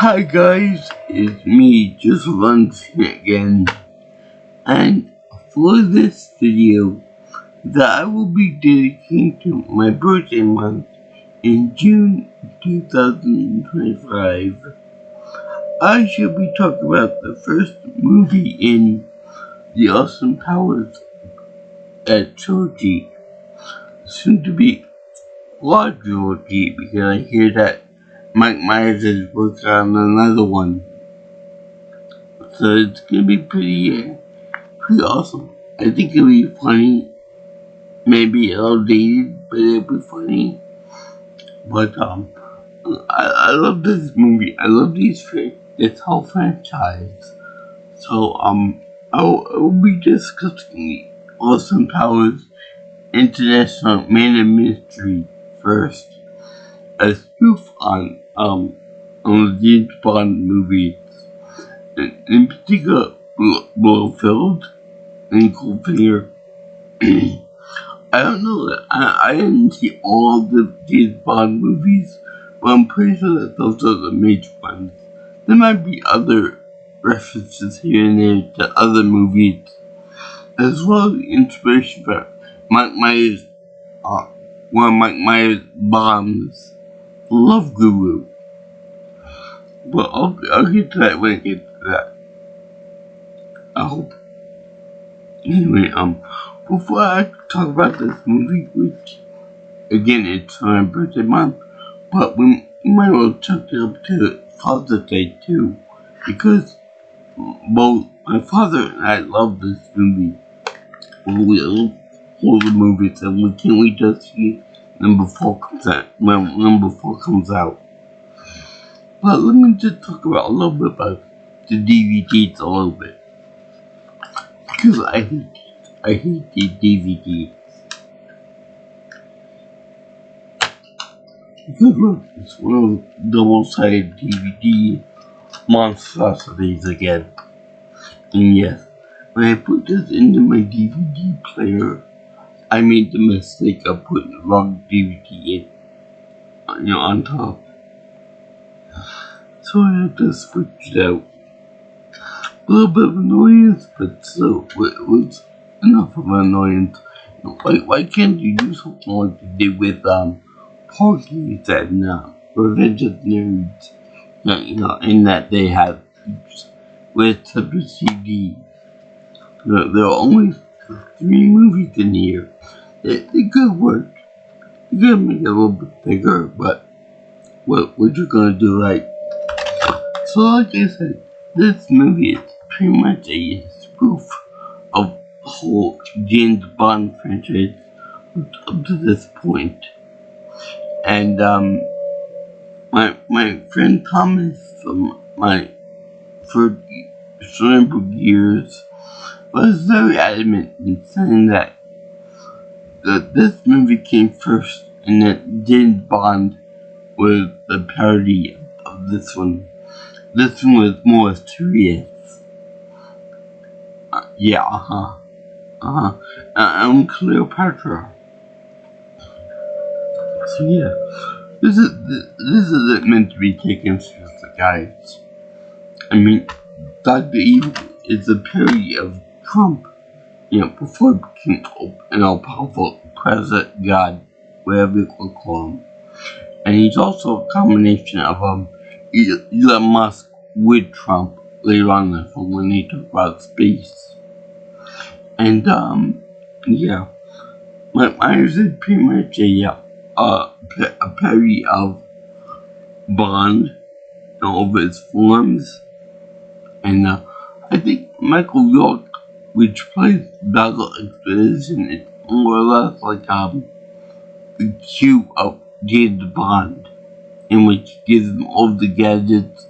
Hi guys, it's me, just once again, and for this video that I will be dedicating to my birthday month in June 2025, I shall be talking about the first movie in the Austin Powers trilogy, soon to be quadrilogy, because I hear that Mike Myers is working on another one. So it's gonna be pretty awesome. I think it'll be funny, maybe a little dated, but it'll be funny. But I love this movie. I love this whole franchise. So I will be discussing the Austin Powers International Man of Mystery first, a spoof on the James Bond movies, in particular Blofeld and Goldfinger. I don't know. I didn't see all the James Bond movies, but I'm pretty sure that those are the major ones. There might be other references here and there to other movies, as well as inspiration for Mike Myers, one of Mike Myers' bombs, Love Guru. But I'll get to that when I get to that. I hope. Anyway, before I talk about this movie, which, again, it's my birthday month, but we might as well chuck it up to Father's Day too, because both my father and I love this movie. We love all the movies, and we can't wait to see number 4 comes out, when number 4 comes out. But let me just talk about a little bit about the DVDs a little bit, because I hate the DVDs. Because look, it's one of those double-sided DVD monstrosities again. And yes, when I put this into my DVD player, I made the mistake of putting the wrong DVD in, on top. So I had to switch it out. A little bit of annoyance, but still, it was enough of an annoyance. Why can't you do something like you did with Porky and Revenge of the Nerds? In that they have with separate CDs. There are only 3 movies in here. They could work. You could make it a little bit bigger, but what you gonna do, right? So like I said, this movie is pretty much a spoof of the whole James Bond franchise up to this point. And my friend Thomas from my first years was very adamant in saying that this movie came first, and that James Bond was the parody of this one. This one was more serious. I'm Cleopatra. So yeah, this isn't meant to be taken seriously, guys. I mean, Dr. Evil is a parody of Trump, before he became an all-powerful president god, whatever you could call him. And he's also a combination of Elon Musk with Trump later on in the film when they talk about space. And yeah, Mike Myers is pretty much a parody of Bond and all of his forms. And I think Michael York, which plays Battle Expedition, is more or less like the Q of James Bond, in which gives him all the gadgets,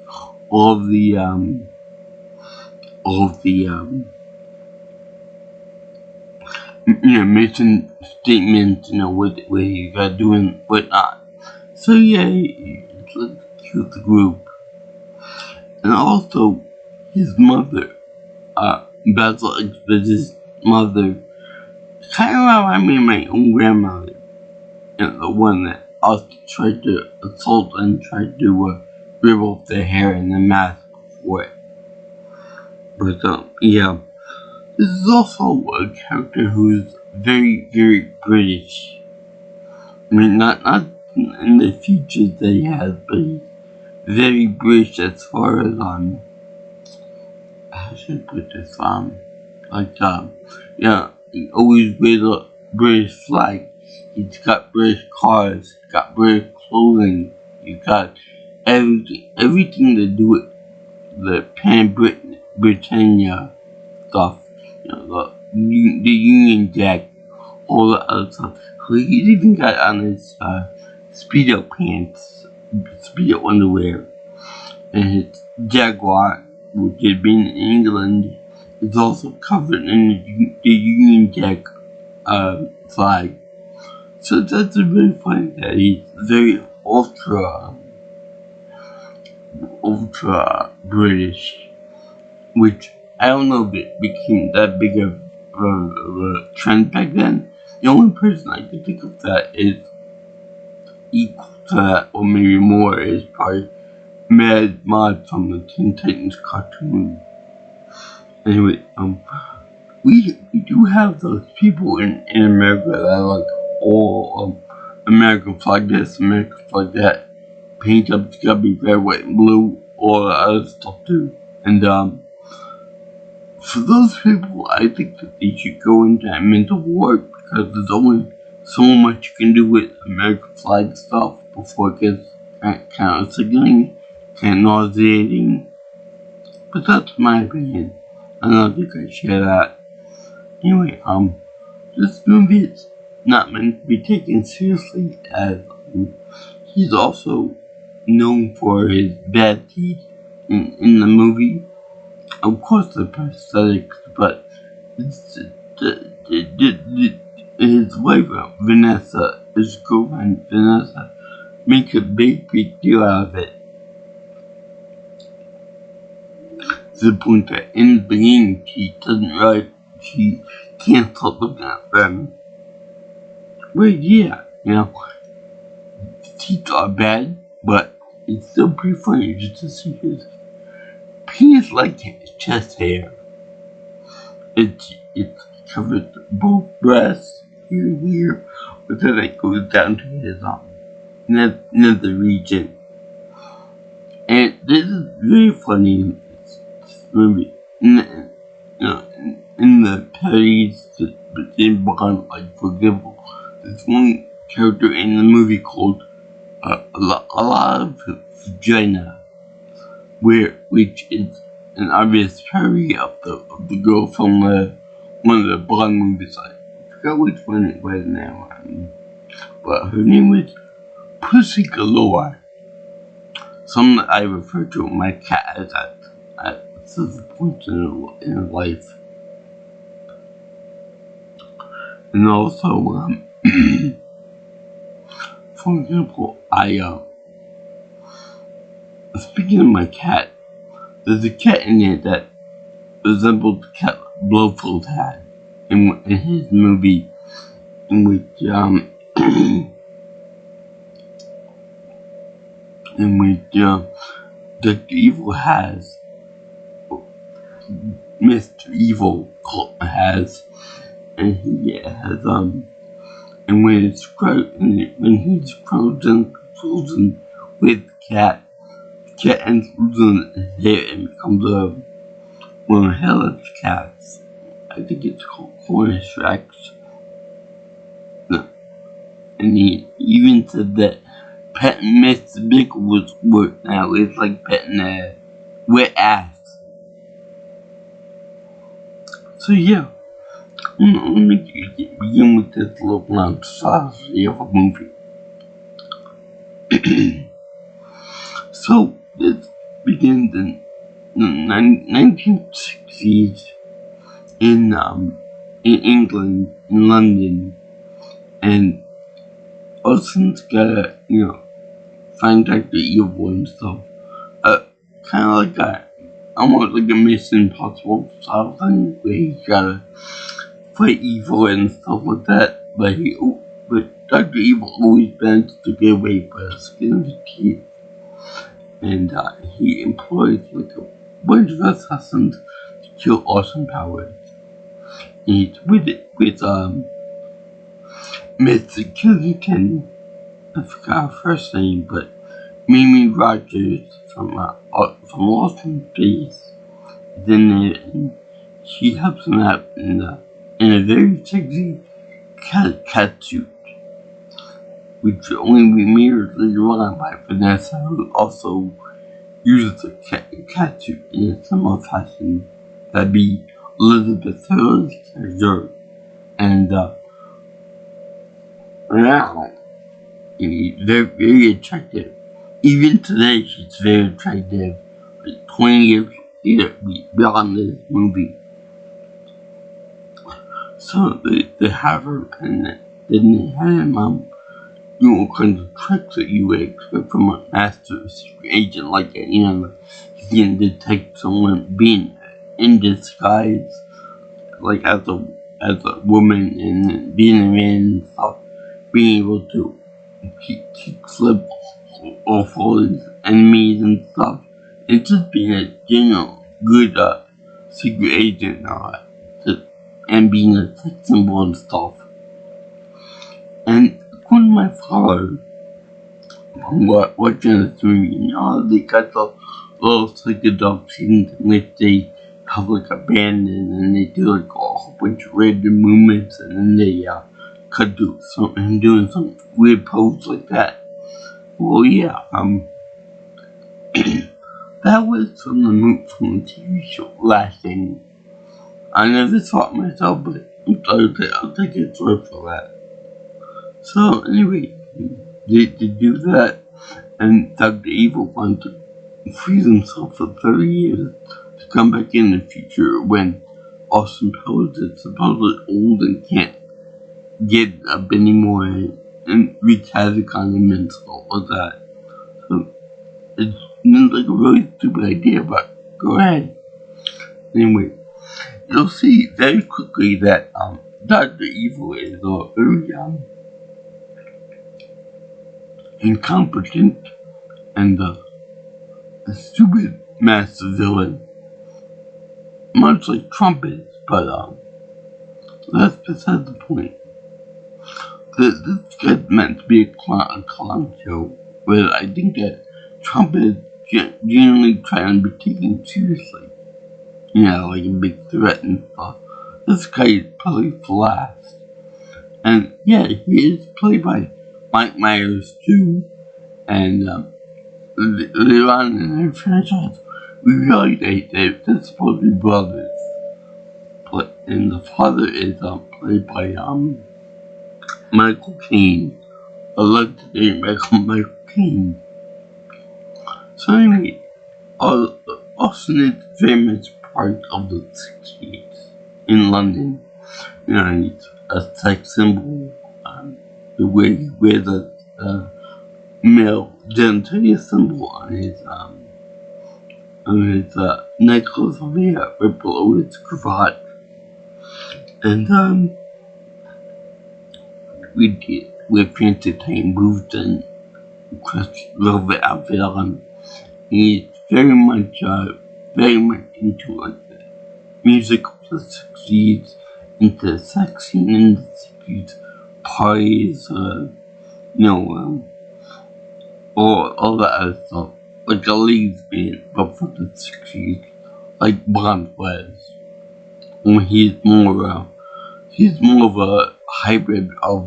all of the mission statements, what you got doing, and whatnot. So yeah, it's like a cute group. And also, his mother, Basil Expedition's mother, kind of reminded me of my own grandmother, the one that also tried to assault and tried to rip off their hair and the mask for it. But yeah, this is also a character who's very, very British. I mean, not in the features that he has, but he's very British as far as how should I put this yeah, he always wears a British flag. He's got British cars. He's got British clothing. He's got everything to do with the Britannia stuff. You know, the Union Jack, all the other stuff. He's even got on his Speedo pants, Speedo underwear, and his Jaguar, which had been in England, is also covered in the Union Jack flag. So that's really funny that he's very ultra British, which I don't know if it became that big of a trend back then. The only person I can think of that is equal to that, or maybe more, is probably Mad Mod from the Teen Titans cartoon. Anyway, we do have those people in America that are like all American flag this, American flag that, paint up, it's gotta be red, white, and blue, all the other stuff too. And for those people, I think that they should go into that mental ward, because there's only so much you can do with American flag stuff before it gets kind of sickening, kind of nauseating. But that's my opinion. I don't think I share that. Anyway, this movie is not meant to be taken seriously, as he's also known for his bad teeth in the movie. Of course, the prosthetics, but his wife, Vanessa, his girlfriend, Vanessa, makes a big deal out of it. To the point that in the beginning, she doesn't realize she can't stop looking at them. Well, yeah, you know, the teeth are bad, but it's still pretty funny just to see his penis like his chest hair. It's covered both breasts here and here, but then it goes down to his nether region. And this is very funny in this movie. In the parodies that James Bond, like for example, there's one character in the movie called a lot of vagina, which is an obvious parody of the girl from one of the Bond movies. I forgot which one it was now, but her name was Pussy Galore. Something that I refer to my cat as at certain points in her life. And also, for example, speaking of my cat, there's a cat in there that resembles the cat Blofeld had in his movie, in which Dr. Evil has, Mr. Evil has, and he has and when he's frozen with the cat ends losing his hair and becomes one of Helen's cats. I think it's called Cornish Rex. And he even said that petting Mr. Bickle was work now. It's like petting a wet ass. So yeah, let me begin with this little monstrosity of a movie. So this begins in the 1960s in England, in London, and Olsen's gotta, find Dr. Evil and stuff. Kind of almost like a Mission Impossible style thing, where he's gotta fight evil and stuff like that. But Dr. Evil always manages to get away by the skin of his teeth. and he employs like a bunch of assassins to kill Austin Powers. And he's with Mr. Killington. I forgot her first name, but Mimi Rogers from Lost in Space is in there, and she helps him out in a very sexy cat suit, which only be mirrored later on by Vanessa, who also uses a cat suit in a similar fashion. That'd be Elizabeth Hurley's character, and wow, they're very attractive. Even today, she's very attractive. Like 20 years later, beyond this movie. So they have her, and then they have him do all kinds of tricks that you would expect from a master secret agent, like he can detect someone being in disguise, like as a woman, and being a man and stuff, being able to keep slip off all his enemies and stuff. It's just being a general good secret agent and being a sex symbol and stuff. And according to my father, watching this movie, they got the little psychedelic scenes in which they have like a band and they do like a whole bunch of random movements, and then they cut to something doing some weird pose like that. Well, yeah, that was from the TV show Last Thing. I never saw it myself, but I'll take its word for that. So anyway, they do that, and Dr. Evil wants to freeze himself for 30 years to come back in the future when Austin Powers is supposedly old and can't get up anymore and wreak havoc on him and stuff like that. So it's like a really stupid idea, but go ahead. Anyway, you'll see very quickly that Dr. Evil is very incompetent and a stupid master villain, much like Trump is, but that's beside the point. This guy's meant to be a clown show, but I think that Trump is genuinely trying to be taken seriously. Like a big threat and stuff. This guy is probably last. And yeah, he is played by Mike Myers too. And later on in their franchise, we realize they're supposed to be brothers. And the father is played by Michael Caine. I like the name Michael Caine. So anyway, Austin is very much part of the 60s in London. He's a sex symbol. The way he wears a male genitalia symbol on his necklace over here, right below his cravat. And with fancy time boots and crushed velvet outfit on. He's very much into like the music of the 60s, into the sex scene in the 60s, parties, all that other stuff. Like a ladies band, but for the 60s, like Bond was. When he's more of a hybrid of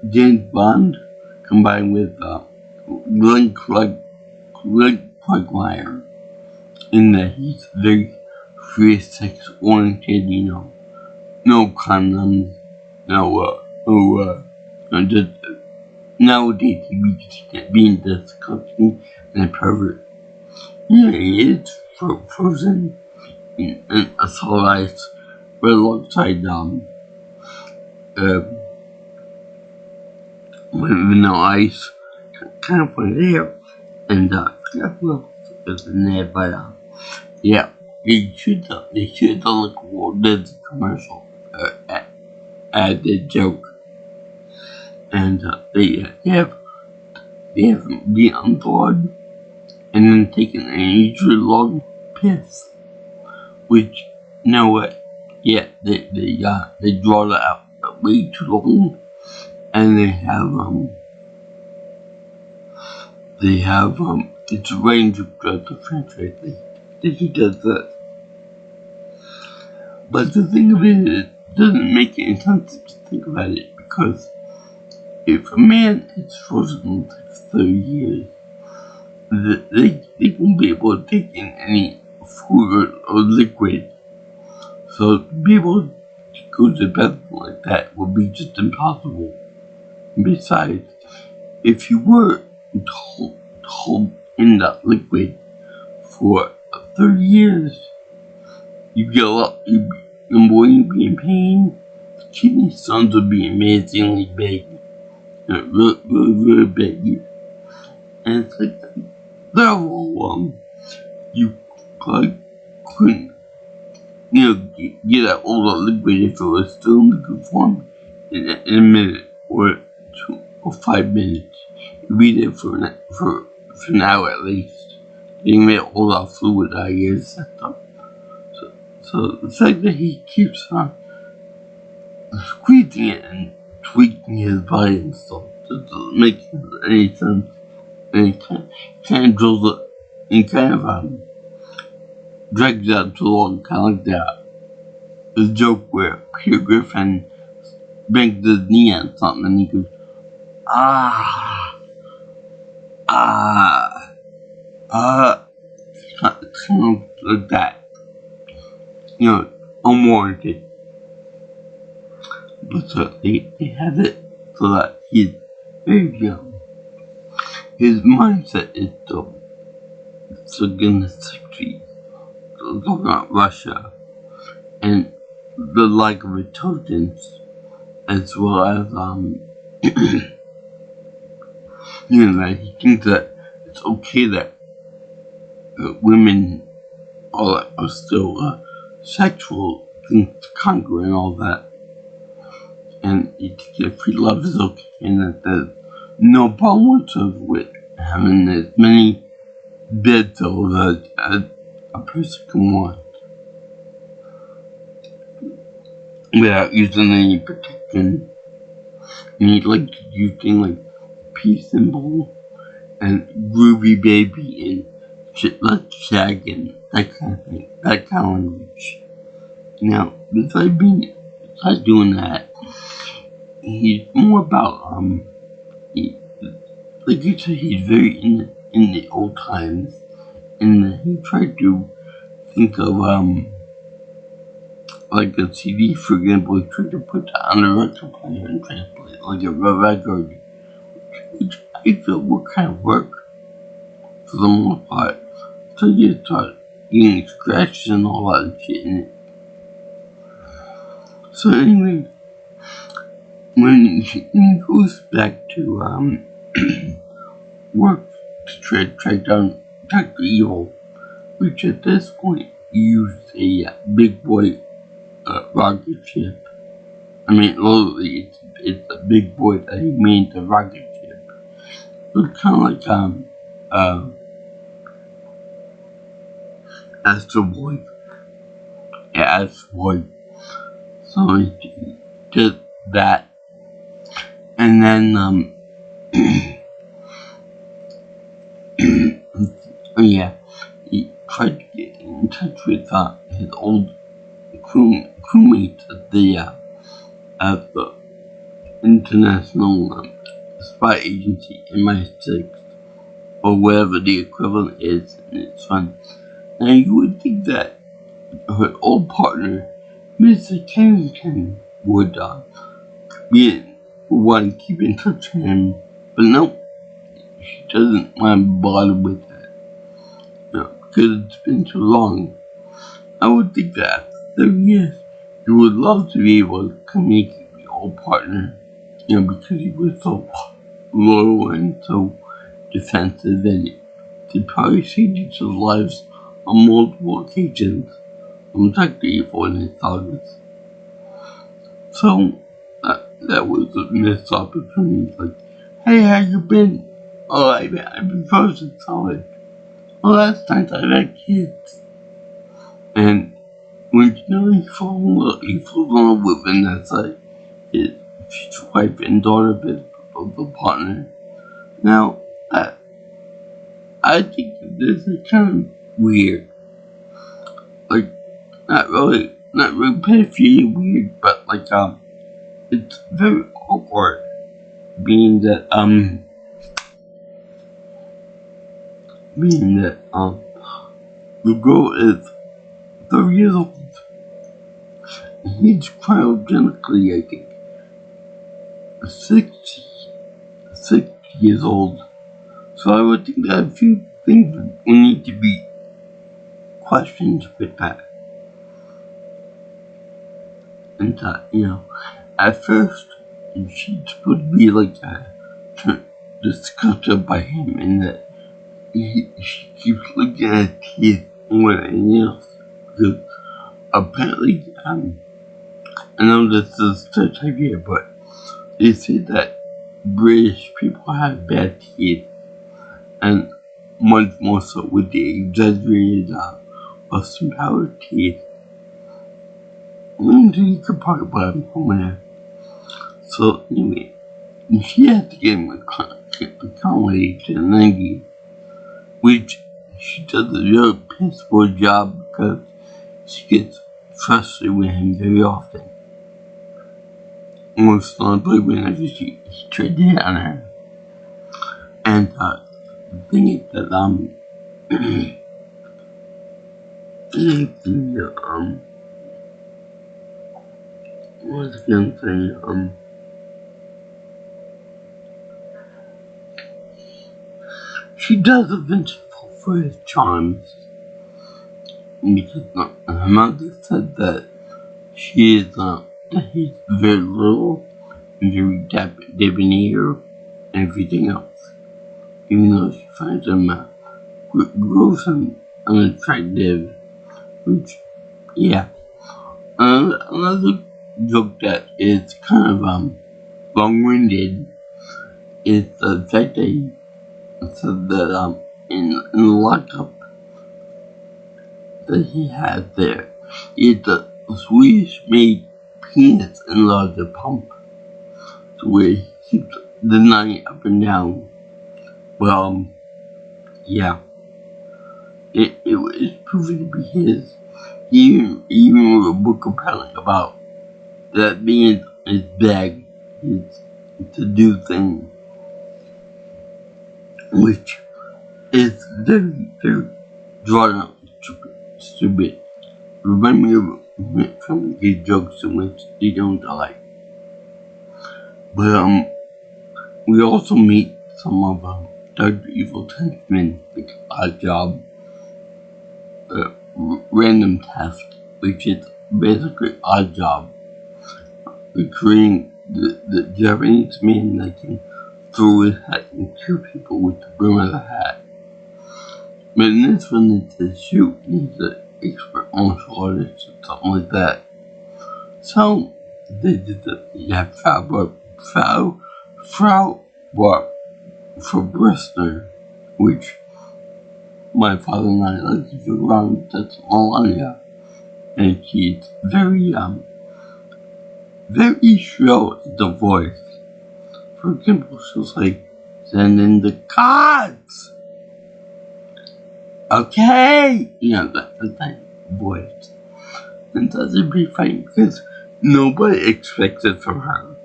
James Bond combined with Glenn Quagmire, in that he's very free sex oriented, no condoms, just nowadays he being disgusting and a pervert. Yeah, he is frozen in a solid ice, right alongside vanilla ice, kind of funny there, and I forgot who else is in there, but yeah, they should have done like a Walt Disney commercial at the joke, and they have they haven't been on board and then taken an usually long piss, which, you know what, yeah, they draw that out way too long, and they have, it's a range of the franchise that he does that. But the thing of it is, it doesn't make any sense to think about it, because if a man is frozen for 30 years, they won't be able to take in any food or liquid. So to be able to go to the bathroom like that would be just impossible. Besides, if you were to hold in that liquid for 30 years, you'd get a lot, you'd be in pain. The kidney stones would be amazingly big. Really big. And it's like, therefore, you probably couldn't, get out all the liquid if it was still in liquid form in a minute or 2 or 5 minutes. You'd be there for an hour at least, getting rid of all that fluid out of your system. So the fact that he keeps on squeezing it and tweaking his body and stuff doesn't make any sense. And he kind of drills it and kind of drags it out too long, kind of like that. The joke where Peter Griffin bangs his knee on something and he goes, it's kind of like that. Unwarranted. But they have it so that he's very young. His mindset is so in the 60s, talking about Russia, and the lack of intelligence, as well as, that he thinks that it's okay that women are still sexual things to conquer and all that. And if free love is okay, and that there's no problem whatsoever with having as many bed cells as a person can want without using any protection. And he'd like to use things like peace symbol and groovy baby and shit like shag and that kind of thing, that kind of language. Now, besides doing that, he's more about, like you said, he's very in the old times, and he tried to think of, like a CD, for example. He tried to put that on a record player and translate it like a record, which I feel would kind of work for the most part. So you start getting scratches and all that shit in it. So anyway, when he goes back to work to track down Dr. Evil, which at this point used a big boy rocket ship. I mean, literally, it's a big boy that he made the rocket ship. It's kind of like Astro Boy. Yeah, Astro Boy. So he did that. And then, yeah, he tried to get in touch with his old crewmates at the International Spy Agency, MI6, or whatever the equivalent is, and it's fun. Now you would think that her old partner, Mr. Kennington, would want to keep in touch with him, but no, she doesn't want to bother with that. Because it's been too long. I would think that after 30 years, you would love to be able to communicate with your old partner, because he was so loyal and so defensive, and they probably saved each other's lives on multiple occasions. I'm Dr. Evil in his sagas. So, that was a missed opportunity. Like, hey, how you been? Oh, I've been frozen solid. Well, last night I had kids. And when you know he falls in love with Vanessa, his wife and daughter of the partner. Now, I think this is kind of weird. Like, not really pedophilia weird, but like, it's very awkward being that, the girl is 30 years old. He's cryogenically, I think, 60 years old. So I would think that a few things would need to be questioned with that. And at first, she's supposed to be like disgusted by him, and that she keeps looking at his teeth more than anything else. Because apparently, I know this is such idea, but they say that British people have bad teeth, and much more so with the exaggerated Austin Powers teeth. You could talk about him from there. So anyway, she had to get him accommodated to 90, which she does a real piss poor job because she gets frustrated with him very often. Most notably whenever he tried to hit on her. And the thing is that what was I gonna say? She does eventually fall for his charms because her mother said that she is that he's very little and very debonair and everything else, even though she finds him gross and unattractive, which, yeah. Another joke that is kind of long-winded is the fact that he said that in the lockup that he had there, he had the Swedish-made penis enlarger pump, to where he keeps denying up and down. Well, yeah, it was proven to be his. He even wrote a book apparently about that being his bag, his to-do thing, which is very, very drawn out, stupid. Remind me of some of his jokes in which they don't like. But we also meet some of Dr. Evil's henchmen, like Oddjob, Random Task, which is basically Oddjob, recreating the Japanese man that can throw his hat and kill people with the brim of the hat. But in this one, it's a shoot, he's an expert martial artist or something like that. So, they did Frau Bristner, which my father and I like to go around, that's Melania. And she's very shrill with the voice. For example, she'll say, "Send in the cards." Okay, that's the type of voice. And that's a big fight because nobody expects it from her.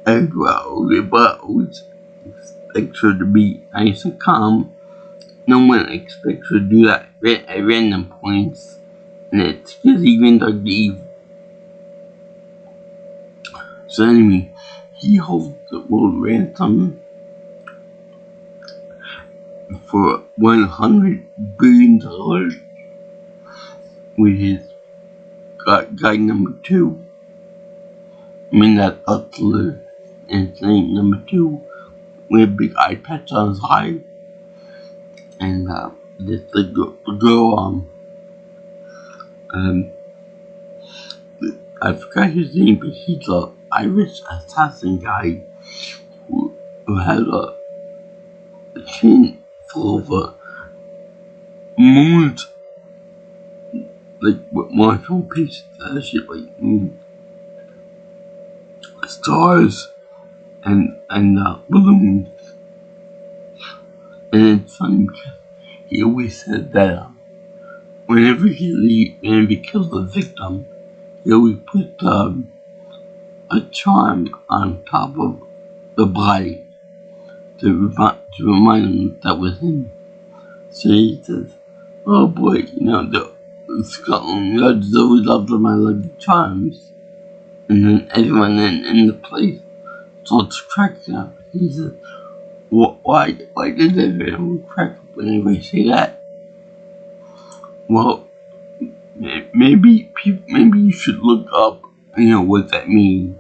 And well, but always expects her to be nice and calm. No one expects her to do that at random points. And it's because even Dr. Eve. So anyway, he holds the world ransom for $100 billion, which is guy number 2. I mean, that Utler is name number 2, with a big eye patch on his eye. And this the girl, I forgot his name, but he's a Irish assassin guy who has chain full of moons, like with marshmallow pieces, that shit, like stars and balloons. And it's funny because he always said that whenever he kills a victim, he always puts a charm on top of the body to remind him that was him. So he says, "Oh boy, the Scotland Yards always loved my lucky charms." And then everyone in the place starts cracking up. He says, why did everyone crack up whenever I say that? Well, maybe you should look up, what that means.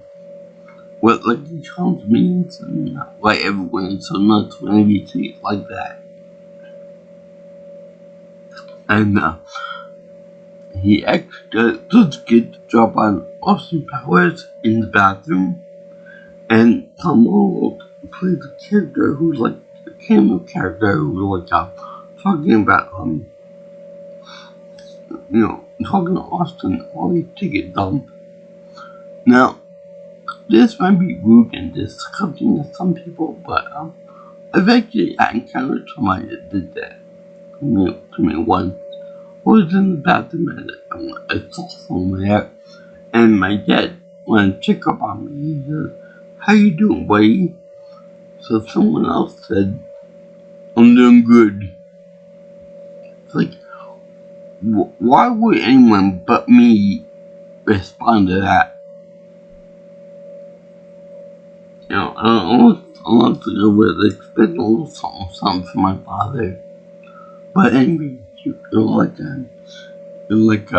What lucky charms means, and why everyone is so nuts whenever you say it like that. And he actually does get the job on Austin Powers in the bathroom, and Tom Arnold plays a character who's like a cameo character who's like talking about talking to Austin while he take a dump. Now, this might be rude and disgusting to some people, but I've actually encountered somebody that did that to me once. I was in the bathroom and I saw somewhere, and my dad went to check up on me. He said, "How you doing, buddy?" So someone else said, "I'm doing good." It's like, why would anyone but me respond to that? I want to go with expect a little something from my father. But anyway, you're like a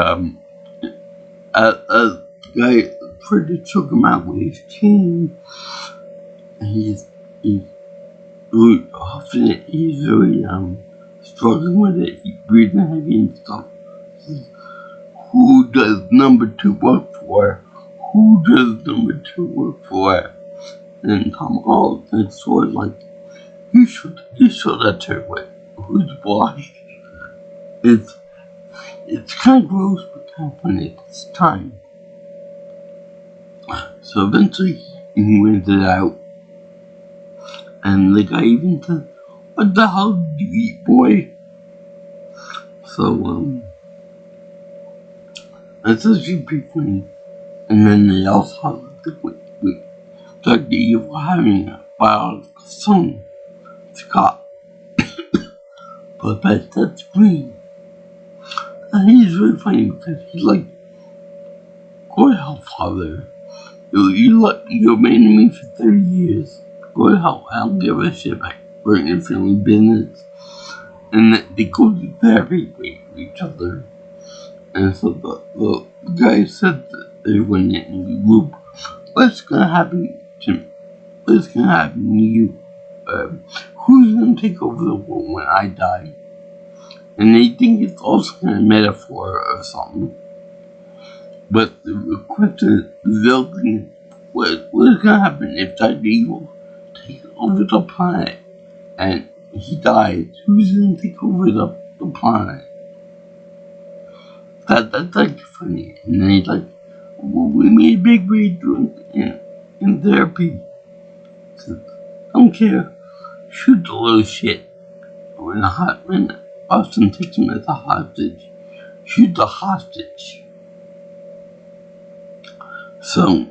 guy tried to choke him out with his chain. He's really huffing it. He's very struggling with it. He's breathing heavy and stuff. Who does number 2 work for? Who does number 2 work for? And Tom Arnold is sort of like, you should that her way. Who's boss? It's kind of gross, but kind of funny at this time. So eventually he wins it out, and the guy even said, "What the hell did you eat, boy?" So that's actually pretty funny. And then they also have Dr. Evil having a biological son, Scott, but that's green. And he's really funny because he's like, "Go to hell, father. You abandoned me for 30 years. Go to hell. I don't give a shit about your family business." And they go to therapy with each other. And so the guy said that everyone in the group, "What's gonna happen to me? What's gonna happen to you? Who's gonna take over the world when I die?" And they think it's also kind of metaphor or something. But the question is, what is gonna happen if Dr. Evil takes over the planet and he dies? Who's gonna take over the planet? That's like funny. And then he's like, "Well, we made a big breakthrough in therapy. So, don't care. Shoot the little shit." When Austin takes him as a hostage, shoot the hostage. So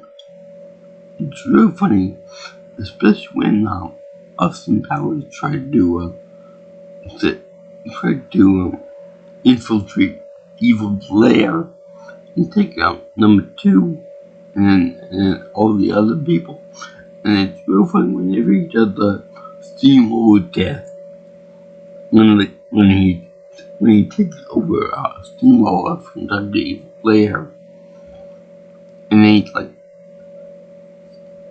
it's real funny, especially when Austin Powers tried to infiltrate Evil's lair and take out number 2 and all the other people. And it's real funny whenever he does the steamroller death, when he takes over steamroller from Dr. Evil's lair, and then he's like,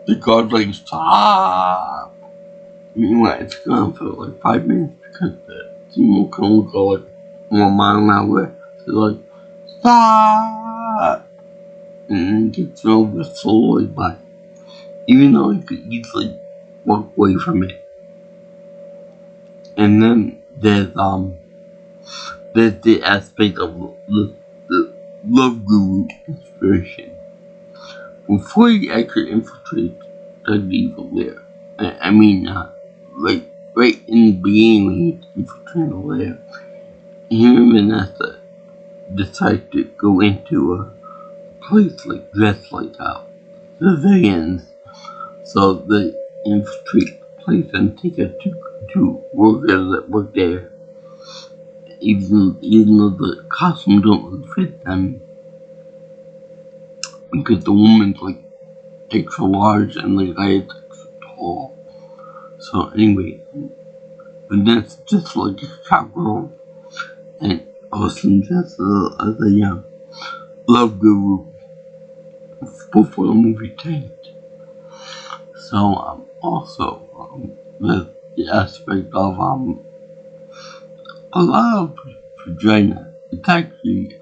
the guard's like, "Stop!" Meanwhile, it's gone for like 5 minutes because the steamroller can only go like 1 mile an hour. So like, "Stop!" And gets over slowly by, even though he could easily walk away from it. And then there's the aspect of the Love Guru inspiration. Before he actually infiltrates Dr. Evil Lair, I mean, like, right in the beginning when he's infiltrating the lair, him and Vanessa decide to go into a place like this, like civilians, so they infiltrate the place and take it to workers that work there. Even though the costumes don't really fit them, because the woman's like extra large and the guy is extra tall. So anyway, Vanessa just like a cowgirl, and Austin just as a young love guru before the movie tanked. So also the aspect of a lot of vagina. It's actually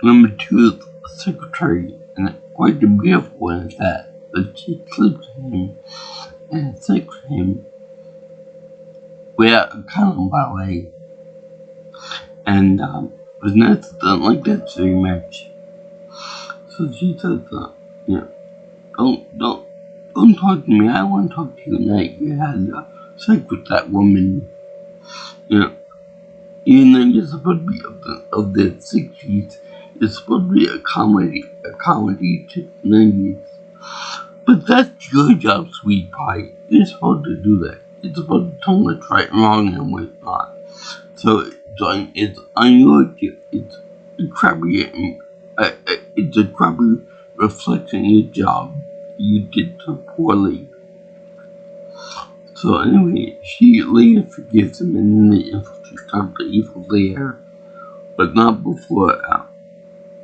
number 2 secretary, and quite a beautiful one at that. But she sleeps with him and sex with him without a condom, by the way. And Vanessa doesn't like that very much. So she says, don't talk to me. I want to talk to you tonight. You had sex with that woman. Even though you're supposed to be of the 60s, it's supposed to be a comedy to the 90s. But that's your job, sweet pie. You're supposed to do that. You're supposed to tell what's right and wrong and what's not. So it's on your job. It's a crappy reflection of your job. You did so poorly. So anyway, she later forgives him and then they infiltrate Dr. Evil Lair, but not before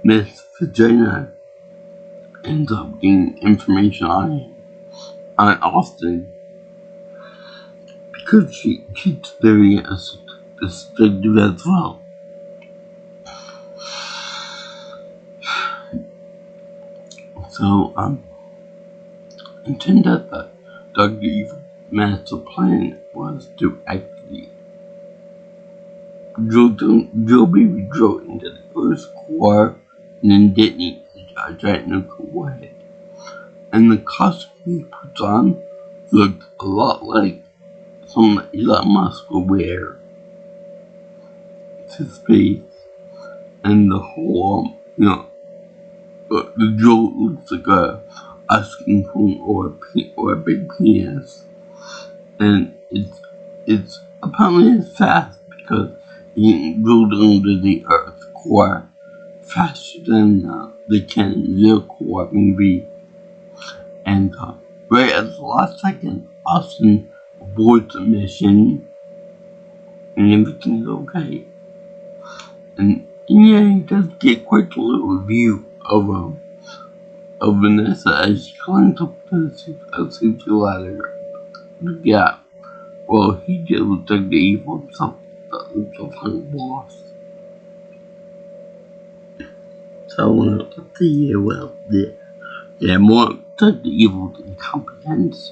Miss Vagina ends up getting information on him, on Austin, because she's very destructive as well. So it turned out that Dr. Evil master plan was to actually drill baby drill into the Earth's core and then detonate a giant nuclear warhead. And the costume he puts on looked a lot like something that Elon Musk would wear to space. And the whole, the drill looks like a skin cone or a big penis. And it's apparently fast because it drilled into the Earth's core faster than the Ken Zero core maybe. And right at the last second, Austin aborts the mission and everything's okay. And yeah, he does get quite a little review of Vanessa as she climbs up the safety ladder. Yeah, well, he just looks like the evil himself, the final boss. So, let's see, more Dr. Evil than comprehends.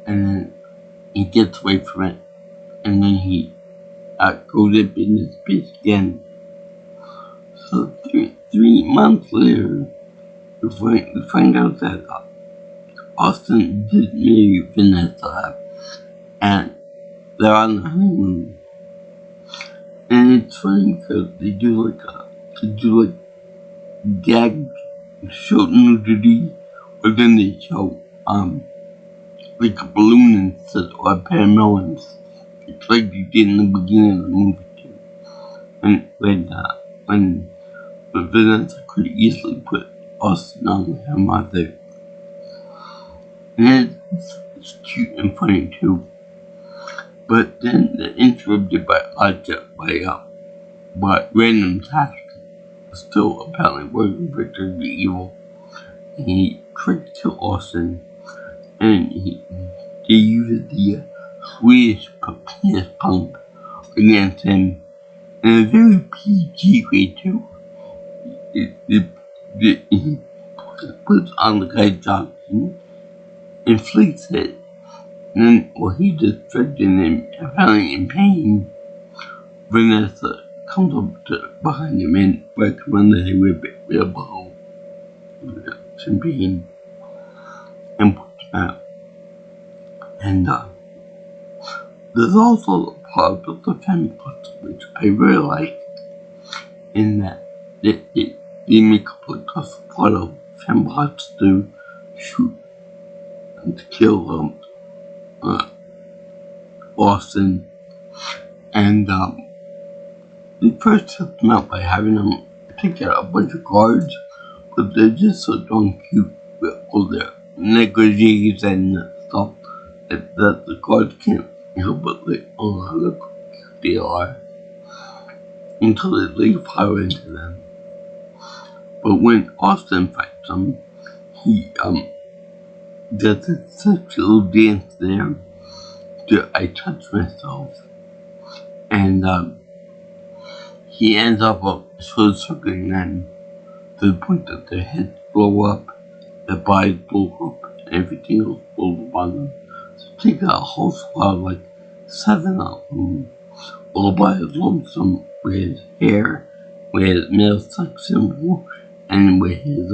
And then he gets away from it, and then he goes up in his space again. So, 3 months later, we find out that Austin did marry Vanessa, and they're on the honeymoon. And it's funny because they do gag show nudity, but then they show like a balloon instead or a pair of melons. It's like they did in the beginning of the movie too. And when Vanessa could easily put Austin on her mother. And it's cute and funny too. But then they're interrupted by random tasks. Still apparently working for Dr. Evil. And he tried to kill Austin. And they used the Swedish penis pump against him in a very PG way too. He puts on the guy's job and inflates it And then, while he's distracted and apparently in pain, Vanessa comes up behind him and recommends that he rip it real below some pain and puts him out. And there's also the part of the family puzzle which I really like, in that they make a part of fembots to shoot and to kill Austin, and they first took them out by having them take out a bunch of guards, but they're just so darn cute with all their negligees and stuff that the guards can't help but like, oh look how cute they are, until they lay fire into them. But when Austin fights them, he does a such a little dance there to I Touch Myself, and he ends up short circuiting them to the point that their heads blow up, their bodies blow up, and everything else blows up on them. So take out a whole squad, like 7 of them, all by his lonesome, with his hair, with his male sex symbol, and with his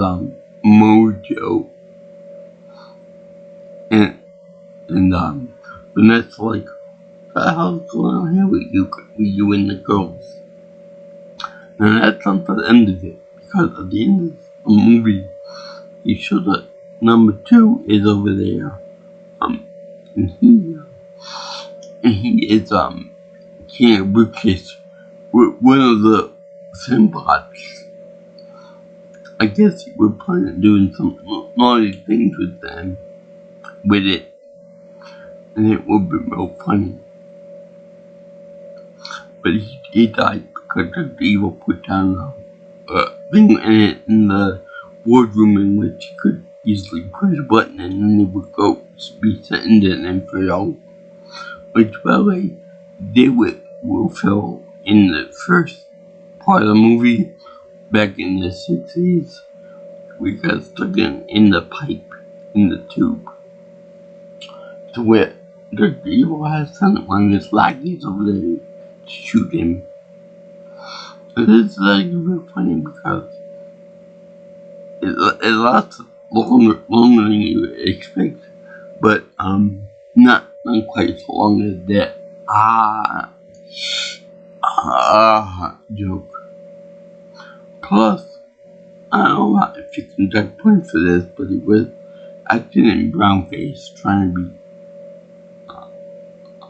mojo. And Vanessa's like, what the hell's going on here with you and the girls? And that's not the end of it, because at the end of the movie, he shows that number 2 is over there, and he is carrying a briefcase with one of the fembots. I guess he was planning on doing some naughty things with it, and it would be real funny. But he died because Dr. Evil put down a thing in the wardroom in which he could easily push a button and then it would go be sent into an infrared, which by the way they would fulfill in the first part of the movie back in the 60s. We got stuck in the pipe, in the tube, to where Dr. Evil has sent one of his lackeys over there to shoot him. And this is like real funny because it lasts longer than you would expect, but not quite so long as that joke. Plus, I don't know if you can get points for this, but he was acting in brownface, trying to be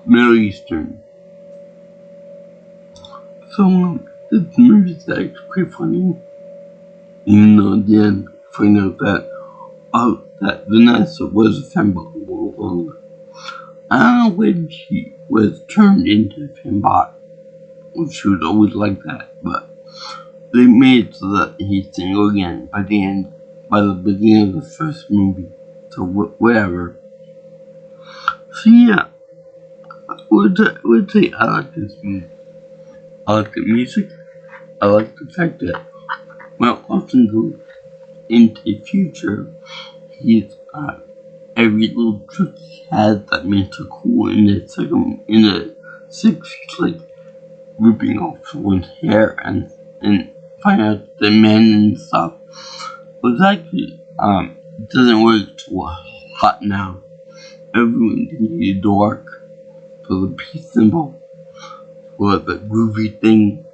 Middle Eastern. So this movie is actually pretty funny, even though at the end we find out that Vanessa was a fembot all along. I don't know when she was turned into a fembot. She was always like that, but they made it so that he's single again by the beginning of the first movie. So whatever. So yeah, I would say I like this movie. I like the music. I like the fact that when Austin goes into the future, he's every little trick he has that makes it cool. In the sixth, he's like ripping off someone's hair and find out the men and stuff. But it's actually doesn't work too hot now. Everyone can be dark for the peace symbol, for the groovy thing.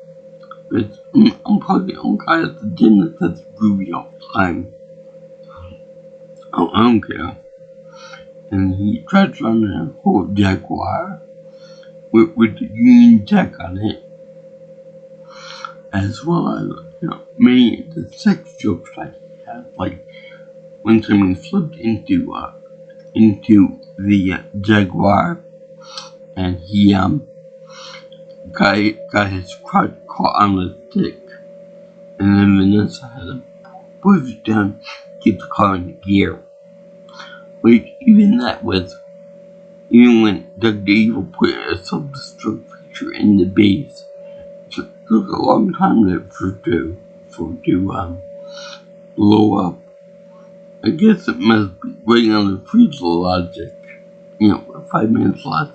I'm probably the only guy at the gym that says groovy all the time. Oh, I don't care. And he drives around in a whole Jaguar with the Union Jack on it, as well as many of the sex jokes that he had, like when someone flipped into the Jaguar, and he got his crotch caught on the stick, and then Vanessa had to push it down, get the car in gear. Which even when Dr. Evil put a self-destruct feature in the base, it took a long time for it to blow up. I guess it must be running on the freezer logic, 5 minutes left.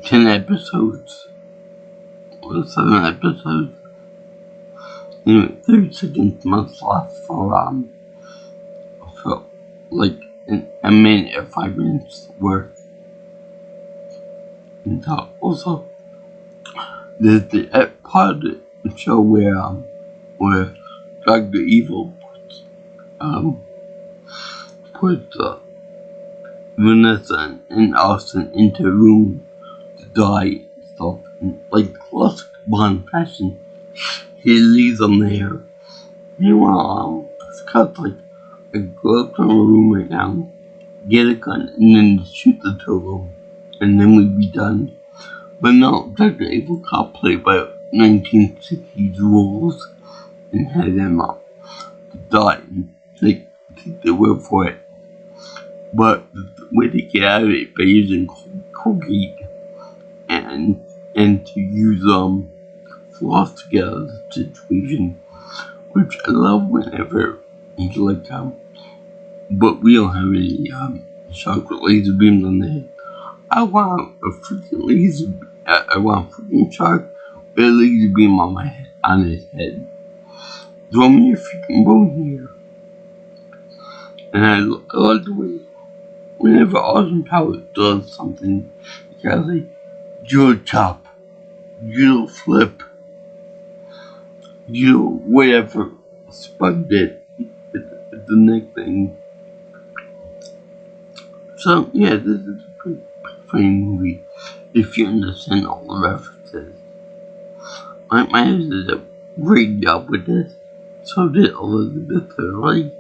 10 episodes. Or 7 episodes. 30 seconds must last for like a minute or 5 minutes worth. And also, there's the part of the show where Dr. Evil puts Vanessa and Austin into a room to die and stuff. And like classic Bond fashion, he leaves them there. Meanwhile, Scott's like, I go up to my room right now, get a gun, and then shoot the two of them, and then we'd be done. But no, Dr. Evil can't play by 1960s rules and had them to die and take their word for it. But the way to get out of it by using Colgate and to use floss to get out of the situation, which I love whenever he's like but we don't have any chocolate laser beams on the head. I want a freaking laser. I want a freaking shark with a laser beam on his head. Throw me a freaking bone here. And I like the way whenever Austin Powers does something, he gotta say, you chop, you flip, you whatever, Spud did with the neck thing. So yeah, this is a pretty funny movie if you understand all the references. Mike Myers did a great job with this. So did Elizabeth Hurley.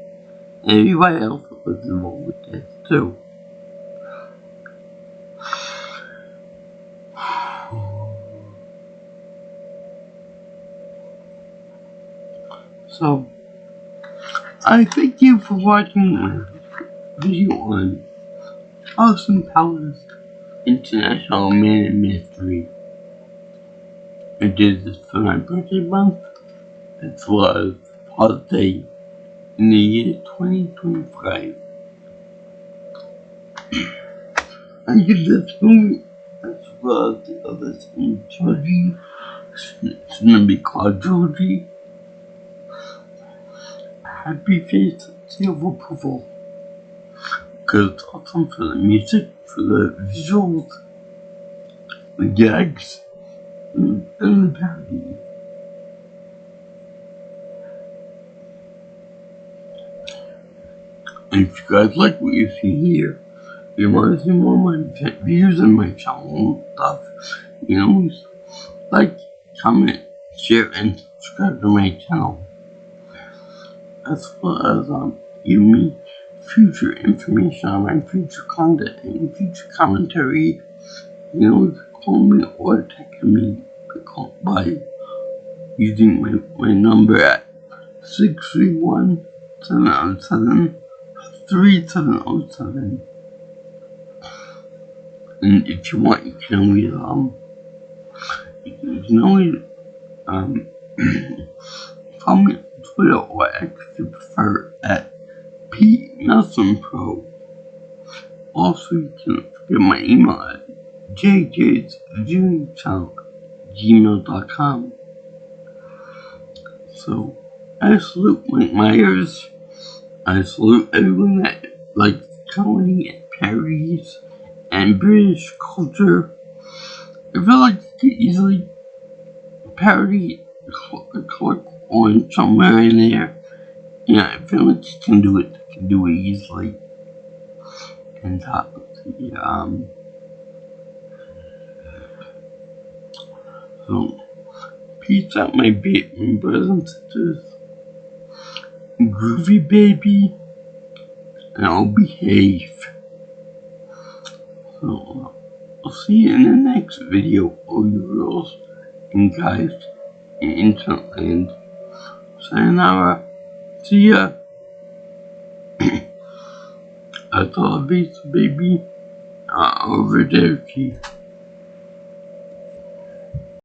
And everybody else was involved with this too. So, I thank you for watching my video on Austin Powers International Man and Mystery. I did this for my birthday month, as well as Father's Day in the year 2025. I did this movie as well as the others in trilogy. It's gonna be called Trilogy. Happy face, seal of approval. Because it's awesome for the music, for the visuals, the gags, and the parody. And if you guys like what you see here, you want to see more of my videos and my channel and stuff, like, comment, share, and subscribe to my channel. As well as give me future information on my future content and future commentary. You can call me or text me by using my number at 631-707-3707. And if you want, you can always follow me on Twitter or X if you prefer at Pete Nelson Pro. Also, you can get my email at jjsviewingchannel@gmail.com. So, I salute Mike Myers. I salute everyone that likes comedy and parodies and British culture. I feel like you could easily parody click on somewhere in there. Yeah, I feel like you can do it. You can do it easily. And so peace out, my brothers and sisters. Groovy baby, and I'll behave. So I'll see you in the next video, all you girls and guys in Internet Land. Sayonara. See ya. I thought baby. Over there,